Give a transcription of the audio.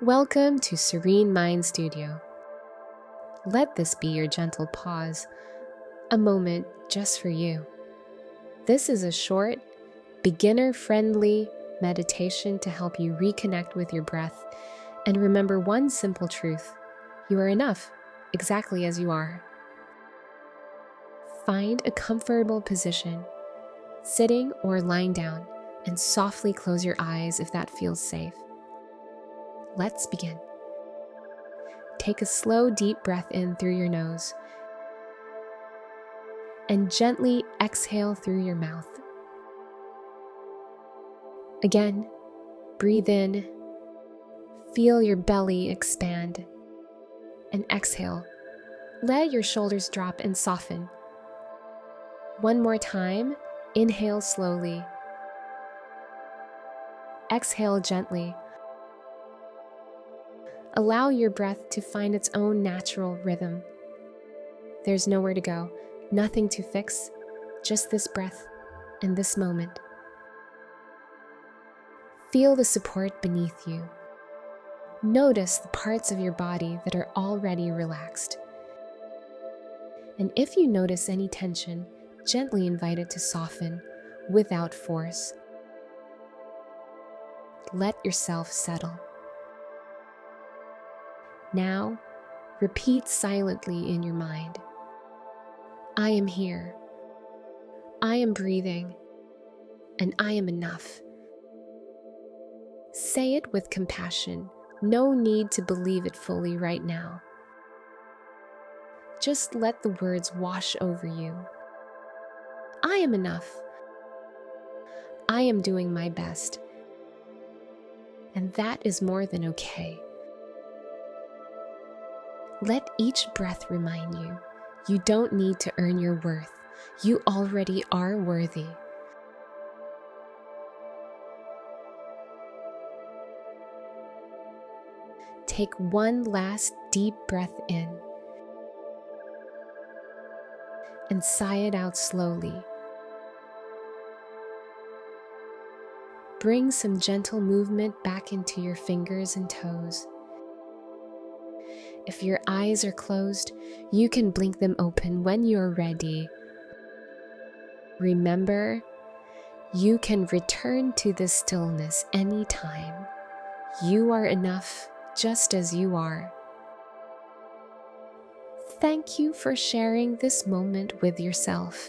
Welcome to Serene Mind Studio. Let this be your gentle pause, a moment just for you. This is a short, beginner-friendly meditation to help you reconnect with your breath and remember one simple truth: you are enough, exactly as you are. Find a comfortable position, sitting or lying down, and softly close your eyes if that feels safe. Let's begin. Take a slow, deep breath in through your nose and gently exhale through your mouth. Again, breathe in, feel your belly expand, and exhale. Let your shoulders drop and soften. One more time, inhale slowly. Exhale gently. Allow your breath to find its own natural rhythm. There's nowhere to go, nothing to fix, just this breath and this moment. Feel the support beneath you. Notice the parts of your body that are already relaxed. And if you notice any tension, gently invite it to soften without force. Let yourself settle. Now, repeat silently in your mind: I am here, I am breathing, and I am enough. Say it with compassion. No need to believe it fully right now. Just let the words wash over you. I am enough. I am doing my best. And that is more than okay. Let each breath remind you, you don't need to earn your worth. You already are worthy. Take one last deep breath in and sigh it out slowly. Bring some gentle movement back into your fingers and toes. If your eyes are closed, you can blink them open when you're ready. Remember, you can return to this stillness anytime. You are enough just as you are. Thank you for sharing this moment with yourself.